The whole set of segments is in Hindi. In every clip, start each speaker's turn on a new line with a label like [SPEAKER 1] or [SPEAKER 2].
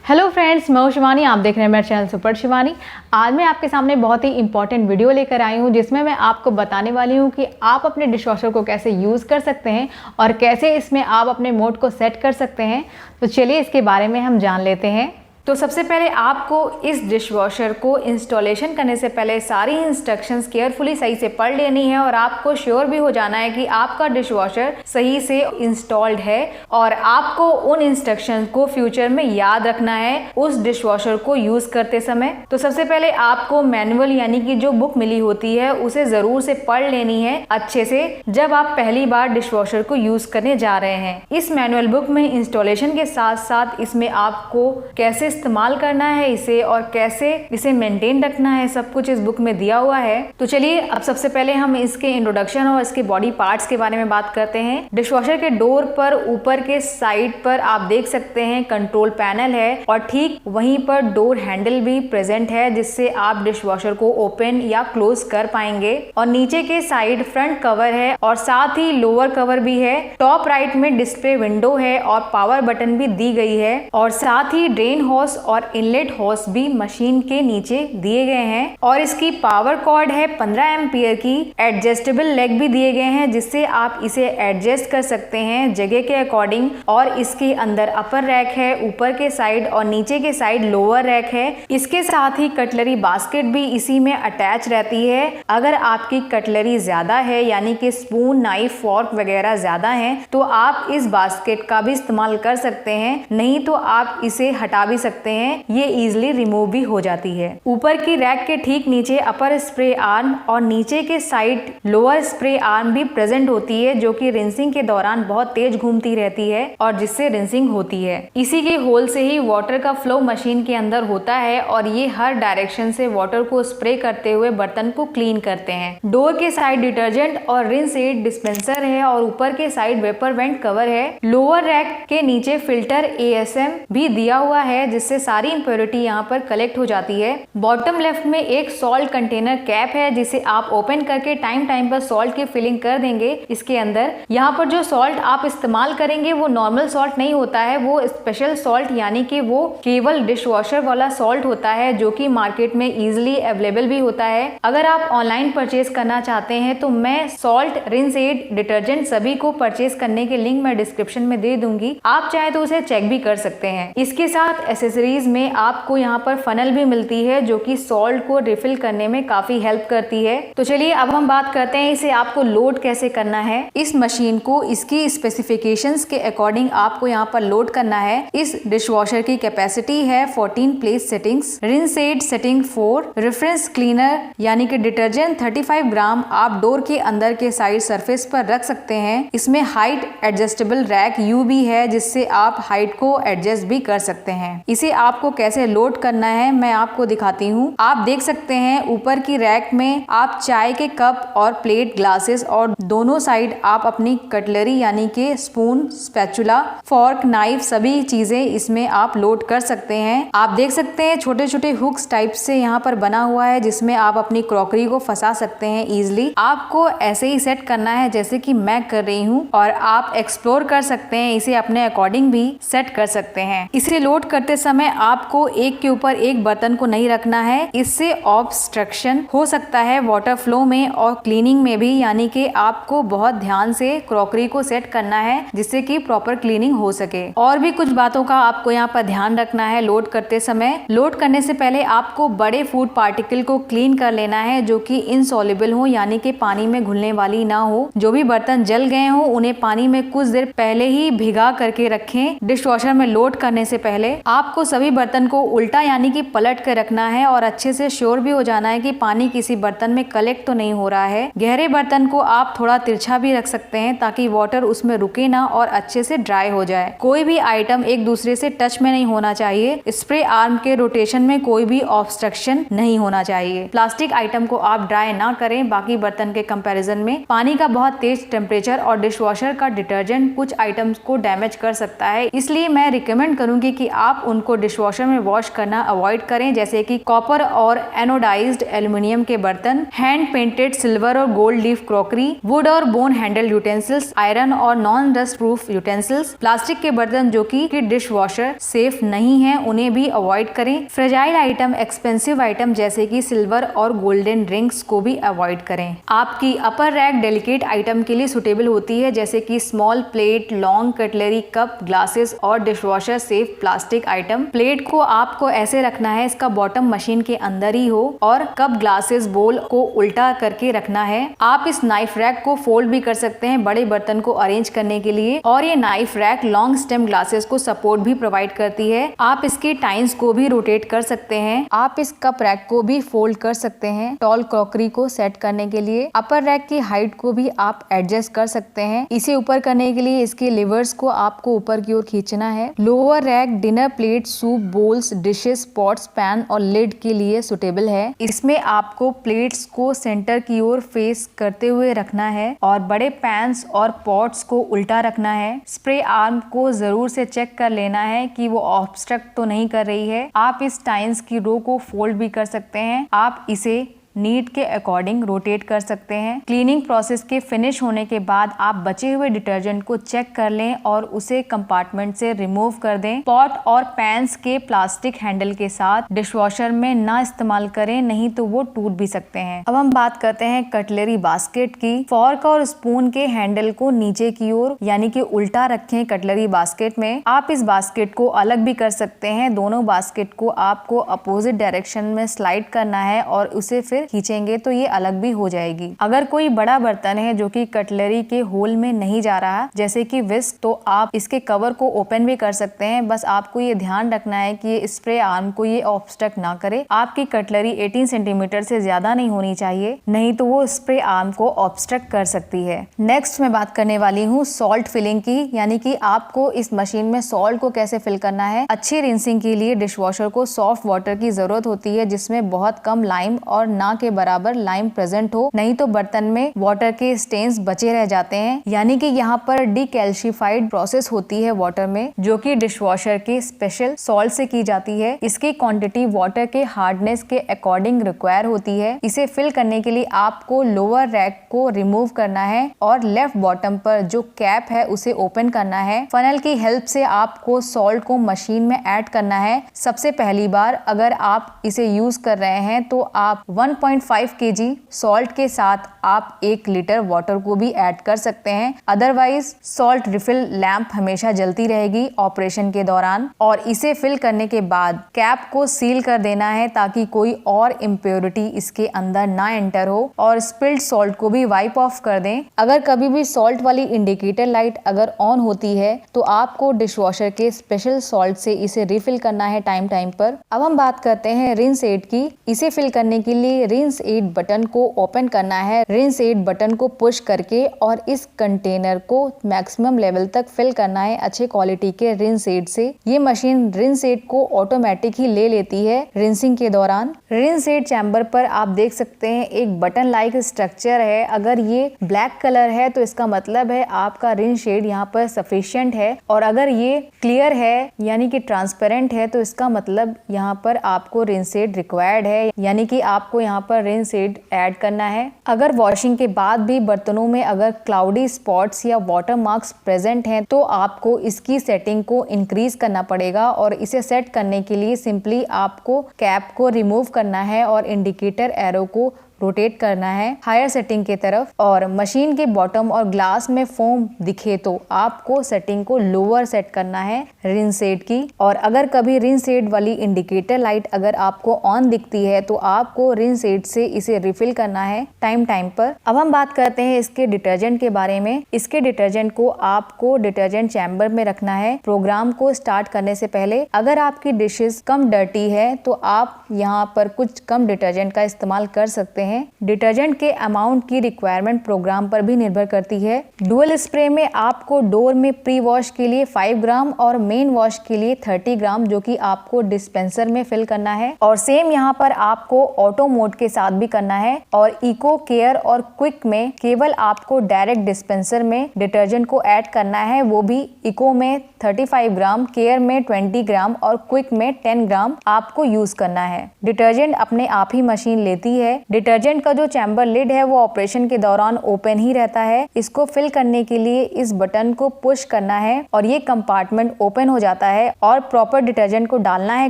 [SPEAKER 1] हेलो फ्रेंड्स, मैं हूं शिवानी। आप देख रहे हैं मेरे चैनल सुपर शिवानी। आज मैं आपके सामने बहुत ही इंपॉर्टेंट वीडियो लेकर आई हूं जिसमें मैं आपको बताने वाली हूं कि आप अपने डिशवॉशर को कैसे यूज़ कर सकते हैं और कैसे इसमें आप अपने मोड को सेट कर सकते हैं। तो चलिए इसके बारे में हम जान लेते हैं। तो सबसे पहले आपको इस डिशवॉशर को इंस्टॉलेशन करने से पहले सारी इंस्ट्रक्शंस केयरफुली सही से पढ़ लेनी है और आपको श्योर भी हो जाना है कि आपका डिशवॉशर सही से इंस्टॉल्ड है और आपको उन इंस्ट्रक्शंस को फ्यूचर में याद रखना है उस डिशवॉशर को यूज करते समय। तो सबसे पहले आपको मैनुअल यानी कि जो बुक मिली होती है उसे जरूर से पढ़ लेनी है अच्छे से जब आप पहली बार डिशवॉशर को यूज करने जा रहे हैं। इस मैनुअल बुक में इंस्टॉलेशन के साथ साथ इसमें आपको कैसे इस्तेमाल करना है इसे और कैसे इसे मेंटेन रखना है, सब कुछ इस बुक में दिया हुआ है। तो चलिए अब सबसे पहले हम इसके इंट्रोडक्शन और इसके बॉडी पार्ट्स के बारे में बात करते हैं। डिशवॉशर के डोर पर ऊपर के साइड पर आप देख सकते हैं कंट्रोल पैनल है और ठीक वहीं पर डोर हैंडल भी प्रेजेंट है जिससे आप डिशवॉशर को ओपन या क्लोज कर पाएंगे। और नीचे के साइड फ्रंट कवर है और साथ ही लोअर कवर भी है। टॉप राइट में डिस्प्ले विंडो है और पावर बटन भी दी गई है और साथ ही ड्रेन हॉस और इनलेट हॉस भी मशीन के नीचे दिए गए हैं और इसकी पावर कॉर्ड है 15 एम्पियर की। एडजस्टेबल लेग भी दिए गए हैं जिससे आप इसे एडजस्ट कर सकते हैं जगह के अकॉर्डिंग। और इसके अंदर अपर रैक है ऊपर के साइड और नीचे के साइड लोअर रैक है। इसके साथ ही कटलरी बास्केट भी इसी में अटैच रहती है। अगर आपकी कटलरी ज्यादा है यानी कि स्पून, नाइफ, फॉर्क वगैरह ज्यादा है तो आप इस बास्केट का भी इस्तेमाल कर सकते हैं, नहीं तो आप इसे हटा भी सकते हैं, ये इजीली रिमूव भी हो जाती है। ऊपर की रैक के ठीक नीचे अपर स्प्रे आर्म और नीचे के साइड लोअर स्प्रे आर्म भी प्रेजेंट होती है जो कि रिंसिंग के दौरान बहुत तेज घूमती रहती है और जिससे रिंसिंग होती है। इसी के होल से ही वाटर का फ्लो मशीन के अंदर होता है और ये हर डायरेक्शन से वाटर को स्प्रे करते हुए बर्तन को क्लीन करते हैं। डोर के साइड डिटर्जेंट और रिंस एड डिस्पेंसर है और ऊपर के साइड वेपर वेंट कवर है। लोअर रैक के नीचे फिल्टर ASM भी दिया हुआ है जिससे सारी इंप्योरिटी यहाँ पर कलेक्ट हो जाती है। बॉटम लेफ्ट में एक सॉल्ट कंटेनर कैप है जिसे आप ओपन करके टाइम टाइम पर सॉल्ट की फिलिंग कर देंगे इसके अंदर। यहाँ पर जो सॉल्ट आप इस्तेमाल करेंगे वो नॉर्मल सॉल्ट नहीं होता है, वो स्पेशल सॉल्ट यानी कि वो केवल डिशवॉशर वाला सॉल्ट होता है जो कि मार्केट में इजिली अवेलेबल भी होता है। अगर आप ऑनलाइन परचेज करना चाहते हैं तो मैं सॉल्ट, रिंस एड, डिटर्जेंट सभी को परचेज करने के लिंक मैं डिस्क्रिप्शन में दे दूंगी, आप चाहे तो उसे चेक भी कर सकते हैं। इसके साथ एसेसरीज में आपको यहाँ पर फनल भी मिलती है जो कि सॉल्ट को रिफिल करने में काफी हेल्प करती है। तो चलिए अब हम बात करते हैं इसे आपको लोड कैसे करना है। इस मशीन को इसकी स्पेसिफिकेशंस के अकॉर्डिंग आपको यहाँ पर लोड करना है। इस डिशवॉशर की कैपेसिटी है 14 place settings, rinse aid setting 4, reference cleaner यानी कि डिटर्जेंट 35 ग्राम आप डोर के अंदर के साइड सरफेस पर रख सकते हैं। इसमें हाइट एडजस्टेबल रैक U भी है जिससे आप हाइट को एडजस्ट भी कर सकते हैं। इसे आपको कैसे लोड करना है मैं आपको दिखाती हूँ। आप देख सकते हैं ऊपर की रैक में आप चाय के कप और प्लेट, ग्लासेस और दोनों साइड आप अपनी कटलरी यानी कि स्पून, स्पैचुला, फॉर्क, नाइफ सभी चीजें इसमें आप लोड कर सकते हैं। आप देख सकते हैं छोटे छोटे हुक्स टाइप से यहाँ पर बना हुआ है जिसमें आप अपनी क्रॉकरी को फंसा सकते हैं इजिली। आपको ऐसे ही सेट करना है जैसे कि मैं कर रही हूँ और आप एक्सप्लोर कर सकते हैं, इसे अपने अकॉर्डिंग भी सेट कर सकते हैं। इसे लोड करते समय आपको एक के ऊपर एक बर्तन को नहीं रखना है, इससे ऑब्स्ट्रक्शन हो सकता है वाटर फ्लो में और क्लीनिंग में भी, यानी कि आपको बहुत ध्यान से क्रॉकरी को सेट करना है जिससे कि प्रॉपर क्लीनिंग हो सके। और भी कुछ बातों का आपको यहाँ पर ध्यान रखना है लोड करते समय। लोड करने से पहले आपको बड़े फूड पार्टिकल को क्लीन कर लेना है जो कि इनसॉल्युबल हो यानी कि पानी में घुलने वाली ना हो। जो भी बर्तन जल गए हो उन्हें पानी में कुछ देर पहले ही भिगा करके रखें। डिशवॉशर में लोड करने से पहले आपको सभी बर्तन को उल्टा यानी कि पलट कर रखना है और अच्छे से श्योर भी हो जाना है कि पानी किसी बर्तन में कलेक्ट तो नहीं हो रहा है। गहरे बर्तन को आप थोड़ा तिरछा भी रख सकते हैं ताकि वाटर उसमें रुके ना और अच्छे से ड्राई हो जाए। कोई भी आइटम एक दूसरे से टच में नहीं होना चाहिए। स्प्रे आर्म के रोटेशन में कोई भी ऑब्स्ट्रक्शन नहीं होना चाहिए। प्लास्टिक आइटम को आप ड्राई ना करें बाकी बर्तन के कंपैरिजन में। पानी का बहुत तेज टेम्परेचर और डिशवॉशर का डिटर्जेंट कुछ आइटम्स को डैमेज कर सकता है, इसलिए मैं रिकमेंड करूंगी कि आप उनको को डिशवॉशर में वॉश करना अवॉइड करें, जैसे कि कॉपर और एनोडाइज्ड एल्यूमिनियम के बर्तन, हैंड पेंटेड सिल्वर और गोल्ड लीफ क्रॉकरी, वुड और बोन हैंडल यूटेंसिल्स, आयरन और non dust proof utensils, plastic के बर्तन जो कि डिश वॉशर सेफ नहीं है उन्हें भी अवॉइड करें। फ्रेजाइल आइटम, एक्सपेंसिव आइटम जैसे कि सिल्वर और गोल्डन रिंग्स को भी अवॉइड करें। आपकी अपर रैक डेलिकेट आइटम के लिए सुटेबल होती है, जैसे कि small plate, long cutlery, cup, glasses और dishwasher safe plastic item. Plate को आपको ऐसे रखना है, इसका बॉटम मशीन के अंदर ही हो, और कप, ग्लासेस, बोल को उल्टा करके रखना है। आप इस नाइफ रैक को फोल्ड भी कर सकते हैं बड़े बर्तन को अरेंज करने के लिए, और ये knife rack long stem glasses को सपोर्ट भी प्रोवाइड करती है। आप इसके टाइम्स को भी रोटेट कर सकते हैं। आप इस कप रैक को भी फोल्ड कर सकते हैं टॉल क्रॉकरी को सेट करने के लिए। अपर रैक की हाइट को भी आप एडजस्ट कर सकते हैं। इसे ऊपर करने के लिए इसके लिवर्स को आपको ऊपर की ओर खींचना है। Lower rack dinner plate, soup bowls, dishes, pots, pan और लिड के लिए सुटेबल है। इसमें आपको प्लेट्स को सेंटर की ओर फेस करते हुए रखना है और बड़े पैन्स और पॉट्स को उल्टा रखना है। स्प्रे आर्म को जरूर से चेक कर लेना है कि वो ऑब्स्ट्रक्ट तो नहीं कर रही है। आप इस टाइम्स की रो को फोल्ड भी कर सकते हैं। आप इसे नीड के अकॉर्डिंग रोटेट कर सकते हैं। क्लीनिंग प्रोसेस के फिनिश होने के बाद आप बचे हुए डिटर्जेंट को चेक कर लें और उसे कंपार्टमेंट से रिमूव कर दें। पॉट और पैन्स के प्लास्टिक हैंडल के साथ डिशवॉशर में ना इस्तेमाल करें, नहीं तो वो टूट भी सकते हैं। अब हम बात करते हैं कटलरी बास्केट की। फॉर्क और स्पून के हैंडल को नीचे की ओर यानी कि उल्टा रखें कटलरी बास्केट में। आप इस बास्केट को अलग भी कर सकते हैं। दोनों बास्केट को आपको अपोजिट डायरेक्शन में स्लाइड करना है और उसे फिर खींचेंगे तो ये अलग भी हो जाएगी। अगर कोई बड़ा बर्तन है जो कि कटलरी के होल में नहीं जा रहा, जैसे कि विस्क, तो आप इसके कवर को ओपन भी कर सकते हैं। बस आपको ये ध्यान रखना है कि ये स्प्रे आर्म को ये ऑब्स्ट्रक्ट ना करे। आपकी कटलरी 18 सेंटीमीटर से ज्यादा नहीं होनी चाहिए, नहीं तो वो स्प्रे आर्म को ऑब्स्ट्रक्ट कर सकती है। नेक्स्ट मैं बात करने वाली हूँ सॉल्ट फिलिंग की, यानी कि आपको इस मशीन में सॉल्ट को कैसे फिल करना है। अच्छी रिंसिंग के लिए डिशवॉशर को सॉफ्ट वाटर की जरूरत होती है, जिसमें बहुत कम लाइम और ना के बराबर लाइम प्रेजेंट हो, नहीं तो बर्तन में वाटर के स्टेन्स बचे रह जाते हैं। यानी कि यहाँ पर डीकैल्शिफाइड प्रोसेस होती है वाटर में, जो कि डिशवॉशर के स्पेशल सॉल्ट से की जाती है। इसकी क्वांटिटी वाटर के हार्डनेस के अकॉर्डिंग रिक्वायर होती है। इसे फिल करने के लिए आपको लोअर रैक को रिमूव करना है और लेफ्ट बॉटम पर जो कैप है उसे ओपन करना है। फनल की हेल्प से आपको सॉल्ट को मशीन में ऐड करना है। सबसे पहली बार अगर आप इसे यूज कर रहे हैं तो आप 1.5 kg सॉल्ट के साथ आप 1 लीटर वाटर को भी ऐड कर सकते हैं। अदरवाइज सॉल्ट रिफिल लैंप हमेशा जलती रहेगी ऑपरेशन के दौरान। और इसे फिल करने के बाद कैप को सील कर देना है ताकि कोई और इम्प्योरिटी इसके अंदर ना एंटर हो, और स्पिल्ड सॉल्ट को भी वाइप ऑफ कर दें। अगर कभी भी सॉल्ट वाली इंडिकेटर लाइट अगर ऑन होती है तो आपको डिशवॉशर के स्पेशल सॉल्ट से इसे रिफिल करना है टाइम टाइम पर। अब हम बात करते हैं रिंस एड की। इसे फिल करने के लिए रिंस एड बटन को ओपन करना है। रिंस एड बटन को पुश करके और इस कंटेनर को मैक्सिमम लेवल तक फिल करना है अच्छे क्वालिटी के रिंस एड से। ये मशीन रिंस एड को ऑटोमेटिक ही ले लेती है रिंसिंग के दौरान। रिंस एड चैम्बर पर आप देख सकते हैं एक बटन लाइक स्ट्रक्चर है। अगर ये ब्लैक कलर है तो इसका मतलब है आपका रिंस एड यहाँ पर सफिशिएंट है, और अगर ये क्लियर है यानी कि ट्रांसपेरेंट है तो इसका मतलब यहाँ पर आपको रिंस एड रिक्वायर्ड है, यानी कि आपको यहाँ पर रिंस एड ऐड करना है। अगर वॉशिंग के बाद भी बर्तनों में अगर क्लाउडी स्पॉट्स या वाटर मार्क्स प्रेजेंट हैं तो आपको इसकी सेटिंग को इंक्रीज करना पड़ेगा, और इसे सेट करने के लिए सिंपली आपको कैप को रिमूव करना है और इंडिकेटर एरो को रोटेट करना है हायर सेटिंग के तरफ। और मशीन के बॉटम और ग्लास में फोम दिखे तो आपको सेटिंग को लोअर सेट करना है रिंस एड की। और अगर कभी रिंस एड वाली इंडिकेटर लाइट अगर आपको ऑन दिखती है तो आपको रिंस एड से इसे रिफिल करना है टाइम टाइम पर। अब हम बात करते हैं इसके डिटर्जेंट के बारे में। इसके डिटर्जेंट को आपको डिटर्जेंट चैम्बर में रखना है प्रोग्राम को स्टार्ट करने से पहले। अगर आपकी डिशेस कम डर्टी है तो आप यहाँ पर कुछ कम डिटर्जेंट का इस्तेमाल कर सकते हैं। हैं। डिटर्जेंट के अमाउंट की रिक्वायरमेंट प्रोग्राम पर भी निर्भर करती है। डुअल स्प्रे में आपको डोर में प्री वॉश के लिए 5 ग्राम और मेन वॉश के लिए 30 ग्राम जो कि आपको डिस्पेंसर में फिल करना है, और सेम यहाँ पर आपको ऑटो मोड के साथ भी करना है। और इको, केयर और क्विक में केवल आपको डायरेक्ट डिस्पेंसर में डिटर्जेंट को ऐड करना है, वो भी इको में 35 ग्राम, केयर में 20 ग्राम और क्विक में 10 ग्राम आपको यूज करना है। डिटर्जेंट अपने आप ही मशीन लेती है। डिटर्जेंट का जो चैम्बर लिड है वो ऑपरेशन के दौरान ओपन ही रहता है। इसको फिल करने के लिए इस बटन को पुश करना है और ये कंपार्टमेंट ओपन हो जाता है और प्रॉपर डिटर्जेंट को डालना है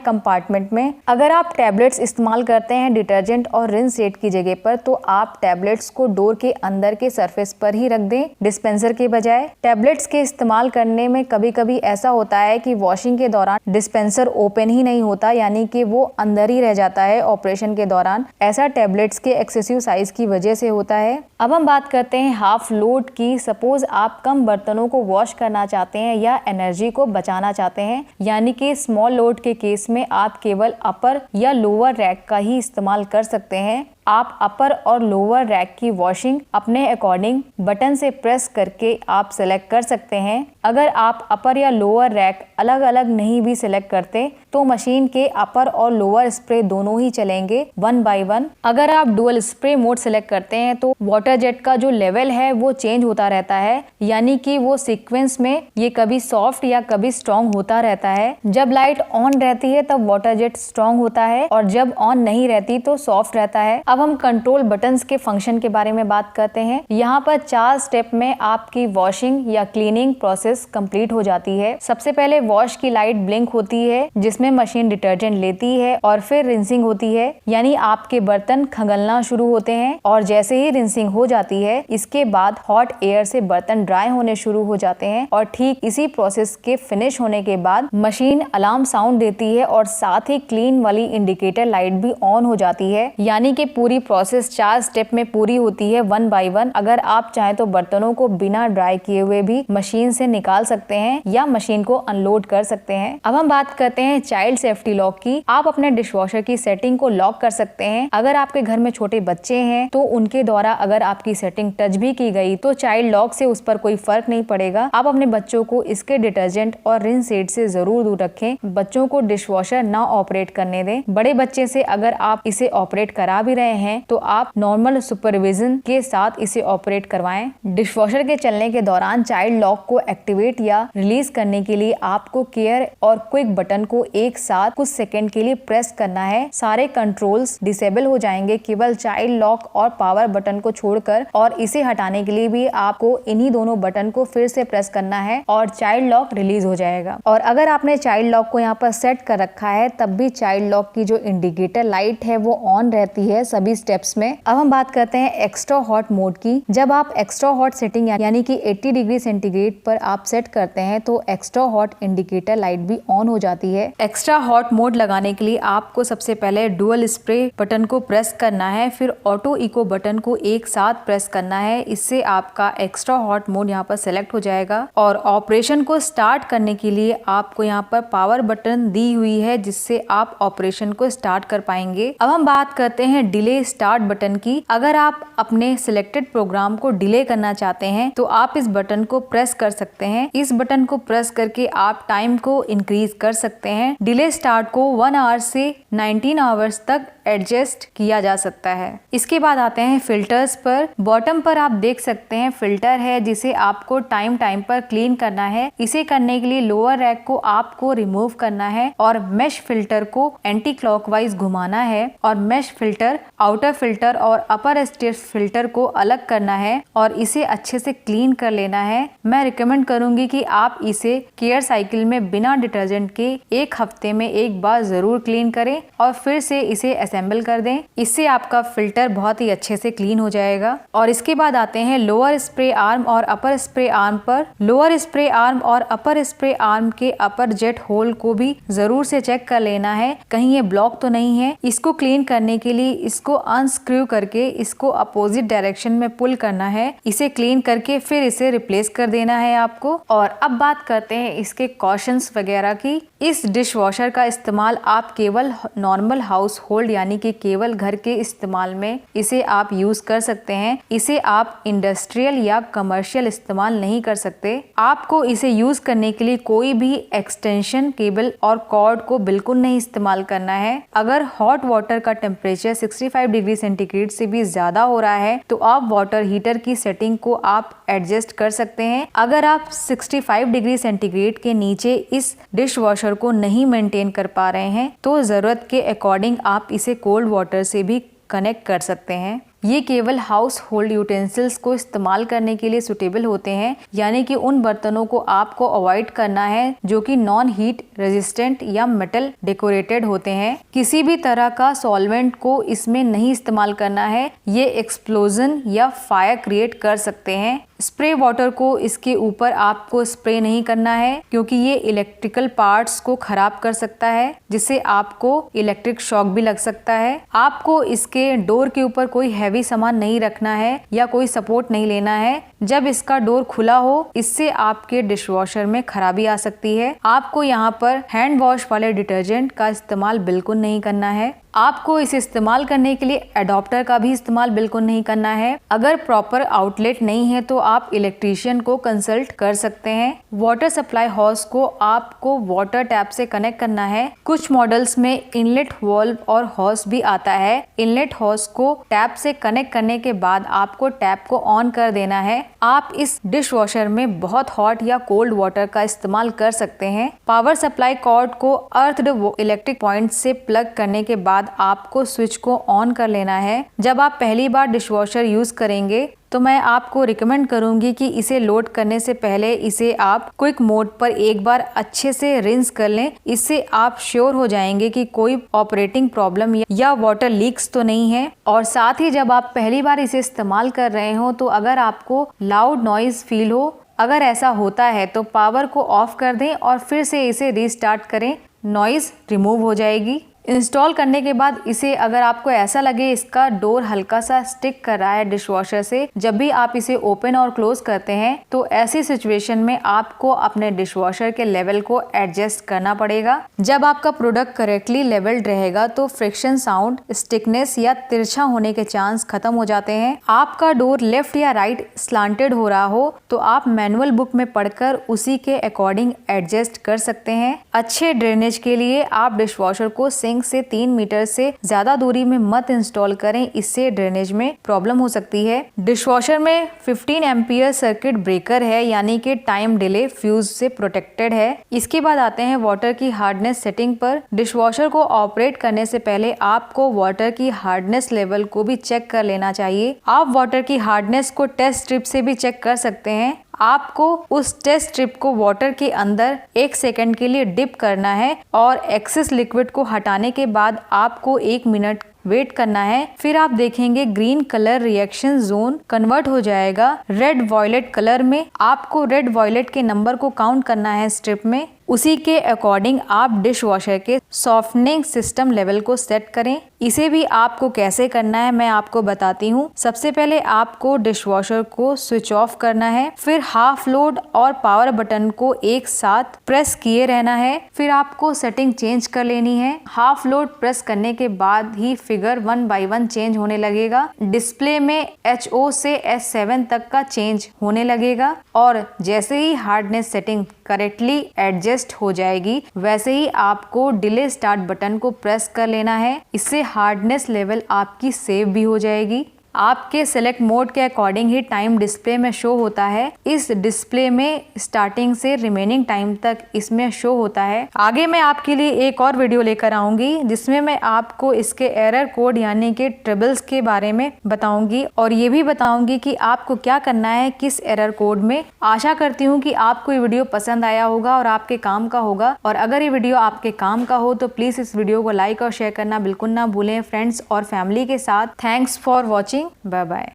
[SPEAKER 1] कंपार्टमेंट में। अगर आप टैबलेट्स इस्तेमाल करते हैं डिटर्जेंट और रिंस सेट की जगह पर, तो आप टैबलेट्स को डोर के अंदर के सरफेस पर ही रख दें डिस्पेंसर के बजाय। टैबलेट्स के इस्तेमाल करने में कभी कभी ऐसा होता है कि वॉशिंग के दौरान डिस्पेंसर ओपन ही नहीं होता, यानी कि वो अंदर ही रह जाता है ऑपरेशन के दौरान। ऐसा टैबलेट्स के एक्सेसिव साइज की वजह से होता है। अब हम बात करते हैं हाफ लोड की। सपोज आप कम बर्तनों को वॉश करना चाहते हैं या एनर्जी को बचाना चाहते हैं, यानी कि स्मॉल लोड के केस में आप केवल अपर या लोअर रैक का ही इस्तेमाल कर सकते हैं। आप अपर और लोअर रैक की वॉशिंग अपने अकॉर्डिंग बटन से प्रेस करके आप सेलेक्ट कर सकते हैं। अगर आप अपर या लोअर रैक अलग अलग नहीं भी सिलेक्ट करते तो मशीन के अपर और लोअर स्प्रे दोनों ही चलेंगे 1 बाय 1। अगर आप डुअल स्प्रे मोड सिलेक्ट करते हैं तो वाटर जेट का जो लेवल है वो चेंज होता रहता है, यानी कि वो सीक्वेंस में ये कभी सॉफ्ट या कभी स्ट्रॉन्ग होता रहता है। जब लाइट ऑन रहती है तब वाटर जेट स्ट्रॉन्ग होता है और जब ऑन नहीं रहती तो सॉफ्ट रहता है। अब हम कंट्रोल बटन्स के फंक्शन के बारे में बात करते हैं। यहाँ पर 4 स्टेप में आपकी वॉशिंग या क्लीनिंग प्रोसेस कंप्लीट हो जाती है। सबसे पहले वॉश की लाइट ब्लिंक होती है जिसमें मशीन डिटर्जेंट लेती है और फिर रिंसिंग होती है, यानी आपके बर्तन खंगलना शुरू होते हैं। और जैसे ही रिंसिंग हो जाती है इसके बाद हॉट एयर से बर्तन ड्राई होने शुरू हो जाते हैं और ठीक इसी प्रोसेस के फिनिश होने के बाद मशीन अलार्म साउंड देती है और साथ ही क्लीन वाली इंडिकेटर लाइट भी ऑन हो जाती है, यानी कि पूरी प्रोसेस 4 स्टेप में पूरी होती है 1 बाय 1। अगर आप चाहें तो बर्तनों को बिना ड्राई किए हुए भी मशीन से निकाल सकते हैं या मशीन को अनलोड कर सकते हैं। अब हम बात करते हैं चाइल्ड सेफ्टी लॉक की। आप अपने डिशवॉशर की सेटिंग को लॉक कर सकते हैं। अगर आपके घर में छोटे बच्चे हैं तो उनके द्वारा अगर आपकी सेटिंग टच भी की गई तो चाइल्ड लॉक से उस पर कोई फर्क नहीं पड़ेगा। आप अपने बच्चों को इसके डिटर्जेंट और रिंस सेट से जरूर दूर रखें। बच्चों को डिशवॉशर ना ऑपरेट करने दें। बड़े बच्चे से अगर आप इसे ऑपरेट करा भी रहे हैं तो आप नॉर्मल सुपरविजन के साथ इसे ऑपरेट करवाएं। डिशवॉशर के चलने के दौरान चाइल्ड लॉक को एक्टिवेट या रिलीज करने के लिए आपको केयर और क्विक बटन को एक साथ कुछ सेकंड के लिए प्रेस करना है। सारे कंट्रोल्स डिसेबल हो जाएंगे केवल चाइल्ड लॉक और पावर बटन को छोड़कर, और इसे हटाने के लिए भी आपको इन्हीं दोनों बटन को फिर से प्रेस करना है और चाइल्ड लॉक रिलीज हो जाएगा। और अगर आपने चाइल्ड लॉक को यहाँ पर सेट कर रखा है तब भी चाइल्ड लॉक की जो इंडिकेटर लाइट है वो ऑन रहती है सभी स्टेप्स में। अब हम बात करते हैं एक्स्ट्रा हॉट मोड की। जब आप एक्स्ट्रा हॉट सेटिंग यानी कि 80 डिग्री सेंटीग्रेड पर आप सेट करते हैं तो एक्स्ट्रा हॉट इंडिकेटर लाइट भी ऑन हो जाती है। एक्स्ट्रा हॉट मोड लगाने के लिए आपको सबसे पहले डुअल स्प्रे बटन को प्रेस करना है, फिर ऑटो इको बटन को एक साथ प्रेस करना है। इससे आपका एक्स्ट्रा हॉट मोड यहाँ पर सेलेक्ट हो जाएगा और ऑपरेशन को स्टार्ट करने के लिए आपको यहाँ पर पावर बटन दी हुई है जिससे आप ऑपरेशन को स्टार्ट कर पाएंगे। अब हम बात करते हैं डिले स्टार्ट बटन की। अगर आप अपने सिलेक्टेड प्रोग्राम को डिले करना चाहते हैं तो आप इस बटन को प्रेस कर सकते हैं। इस बटन को प्रेस करके आप टाइम को इंक्रीज कर सकते हैं। डिले स्टार्ट को 1 आवर से 19 आवर्स तक एडजस्ट किया जा सकता है। इसके बाद आते हैं फिल्टर्स पर। बॉटम पर आप देख सकते हैं फिल्टर है जिसे आपको टाइम पर क्लीन करना है। इसे करने के लिए लोअर रैक को आपको रिमूव करना है और मेश फिल्टर को एंटी क्लॉकवाइज घुमाना है और मेश फिल्टर, आउटर फिल्टर और अपर स्टेज फिल्टर को अलग करना है और इसे अच्छे से क्लीन कर लेना है। मैं रिकमेंड करूंगी कि आप इसे केयर साइकिल में बिना डिटर्जेंट के 1 हफ्ते में एक बार जरूर क्लीन करें और फिर से इसे असेंबल कर दें। इससे आपका फिल्टर बहुत ही अच्छे से क्लीन हो जाएगा। और इसके बाद आते हैं लोअर स्प्रे आर्म और अपर स्प्रे आर्म पर। लोअर स्प्रे आर्म और अपर स्प्रे आर्म के अपर जेट होल को भी जरूर से चेक कर लेना है कहीं ये ब्लॉक तो नहीं है। इसको क्लीन करने के लिए इसको अनस्क्रू करके इसको अपोजिट डायरेक्शन में पुल करना है। इसे क्लीन करके फिर इसे रिप्लेस कर देना है आपको। और अब बात करते हैं इसके कॉशंस वगैरह की। इस डिश वॉशर का इस्तेमाल आप केवल नॉर्मल हाउस होल्ड यानी यानी कि केवल घर के इस्तेमाल में इसे आप यूज कर सकते हैं। इसे आप इंडस्ट्रियल या कमर्शियल इस्तेमाल नहीं कर सकते। आपको इसे यूज करने के लिए कोई भी एक्सटेंशन केबल और कॉर्ड को बिल्कुल नहीं इस्तेमाल करना है। अगर हॉट वाटर का टेम्परेचर 65 डिग्री सेंटीग्रेड से भी ज्यादा हो रहा है तो आप वाटर हीटर की सेटिंग को आप एडजस्ट कर सकते हैं। अगर आप 65 डिग्री सेंटीग्रेड के नीचे इस डिश वॉशर को नहीं मेंटेन कर पा रहे हैं तो जरूरत के अकॉर्डिंग आप इसे कोल्ड वाटर से भी कनेक्ट कर सकते हैं। ये केवल हाउस होल्ड यूटेंसिल्स को इस्तेमाल करने के लिए सुटेबल होते हैं, यानी कि उन बर्तनों को आपको अवॉइड करना है जो कि नॉन हीट रेजिस्टेंट या मेटल डेकोरेटेड होते हैं। किसी भी तरह का सॉल्वेंट को इसमें नहीं इस्तेमाल करना है, ये एक्सप्लोजन या फायर क्रिएट कर सकते हैं। स्प्रे वाटर को इसके ऊपर आपको स्प्रे नहीं करना है क्योंकि ये इलेक्ट्रिकल पार्ट्स को खराब कर सकता है, जिससे आपको इलेक्ट्रिक शॉक भी लग सकता है। आपको इसके डोर के ऊपर कोई हैवी सामान नहीं रखना है या कोई सपोर्ट नहीं लेना है। जब इसका डोर खुला हो, इससे आपके डिशवॉशर में खराबी आ सकती है। आपको यहाँ पर हैंड वॉश वाले डिटर्जेंट का इस्तेमाल बिल्कुल नहीं करना है। आपको इसे इस्तेमाल करने के लिए एडाप्टर का भी इस्तेमाल बिल्कुल नहीं करना है। अगर प्रॉपर आउटलेट नहीं है तो आप इलेक्ट्रीशियन को कंसल्ट कर सकते हैं। वाटर सप्लाई हॉस को आपको वाटर टैप से कनेक्ट करना है। कुछ मॉडल्स में इनलेट वाल्व और हॉस भी आता है। इनलेट हॉस को टैप से कनेक्ट करने के बाद आपको टैप को ऑन कर देना है। आप इस डिश वॉशर में बहुत हॉट या कोल्ड वाटर का इस्तेमाल कर सकते हैं। पावर सप्लाई कॉर्ड को अर्थड इलेक्ट्रिक पॉइंट से प्लग करने के बाद आपको स्विच को ऑन कर लेना है। जब आप पहली बार डिशवॉशर यूज करेंगे तो मैं आपको रिकमेंड करूंगी कि इसे लोड करने से पहले इसे आप क्विक मोड पर एक बार अच्छे से रिंस कर लें। इससे आप श्योर हो जाएंगे कि कोई ऑपरेटिंग प्रॉब्लम या वाटर लीक्स तो नहीं है। और साथ ही जब आप पहली बार इसे इस्तेमाल कर रहे हो तो अगर आपको लाउड नॉइज फील हो, अगर ऐसा होता है तो पावर को ऑफ कर दें और फिर से इसे रीस्टार्ट करें, नॉइज रिमूव हो जाएगी। इंस्टॉल करने के बाद इसे अगर आपको ऐसा लगे इसका डोर हल्का सा स्टिक कर रहा है डिशवॉशर से, जब भी आप इसे ओपन और क्लोज करते हैं तो ऐसी सिचुएशन में आपको अपने डिशवॉशर के लेवल को एडजस्ट करना पड़ेगा। जब आपका प्रोडक्ट करेक्टली लेवल्ड रहेगा तो फ्रिक्शन साउंड, स्टिकनेस या तिरछा होने के चांस खत्म हो जाते हैं। आपका डोर लेफ्ट या राइट स्लांटेड हो रहा हो तो आप मैनुअल बुक में पढ़कर उसी के अकॉर्डिंग एडजस्ट कर सकते हैं। अच्छे ड्रेनेज के लिए आप डिशवॉशर को सिंक से 3 मीटर से ज्यादा दूरी में मत इंस्टॉल करें, इससे ड्रेनेज में प्रॉब्लम हो सकती है। डिशवॉशर में 15 एम्पियर सर्किट ब्रेकर है, यानी कि टाइम डिले फ्यूज से प्रोटेक्टेड है। इसके बाद आते हैं वाटर की हार्डनेस सेटिंग पर। डिशवॉशर को ऑपरेट करने से पहले आपको वाटर की हार्डनेस लेवल को भी चेक कर लेना चाहिए। आप वाटर की हार्डनेस को टेस्ट स्ट्रिप से भी चेक कर सकते हैं। आपको उस टेस्ट स्ट्रिप को वाटर के अंदर 1 सेकंड के लिए डिप करना है और एक्सेस लिक्विड को हटाने के बाद आपको 1 मिनट वेट करना है। फिर आप देखेंगे green colour reaction zone convert हो जाएगा रेड वॉयलेट कलर में। आपको रेड वॉयलेट के नंबर को काउंट करना है स्ट्रिप में। उसी के अकॉर्डिंग आप डिश वॉशर के सॉफ्टनिंग सिस्टम लेवल को सेट करें। इसे भी आपको कैसे करना है मैं आपको बताती हूँ। सबसे पहले आपको डिश वॉशर को स्विच ऑफ करना है, फिर हाफ लोड और पावर बटन को एक साथ प्रेस किए रहना है। फिर आपको सेटिंग चेंज कर लेनी है। हाफ लोड प्रेस करने के बाद ही फिगर 1 बाय 1 चेंज होने लगेगा। डिस्प्ले में HO से S7 तक का चेंज होने लगेगा और जैसे ही हार्डनेस सेटिंग करेक्टली एडजस्ट हो जाएगी वैसे ही आपको डिले स्टार्ट बटन को प्रेस कर लेना है। इससे हार्डनेस लेवल आपकी सेव भी हो जाएगी। आपके सेलेक्ट मोड के अकॉर्डिंग ही टाइम डिस्प्ले में शो होता है। इस डिस्प्ले में स्टार्टिंग से रिमेनिंग टाइम तक इसमें शो होता है। आगे मैं आपके लिए एक और वीडियो लेकर आऊंगी जिसमें मैं आपको इसके एरर कोड यानी कि ट्रिबल्स के बारे में बताऊंगी और ये भी बताऊंगी कि आपको क्या करना है किस एरर कोड में। आशा करती हूँ कि आपको ये वीडियो पसंद आया होगा और आपके काम का होगा। और अगर ये वीडियो आपके काम का हो तो प्लीज इस वीडियो को लाइक और शेयर करना बिल्कुल ना भूलें फ्रेंड्स और फैमिली के साथ। Thanks for watching. Bye bye.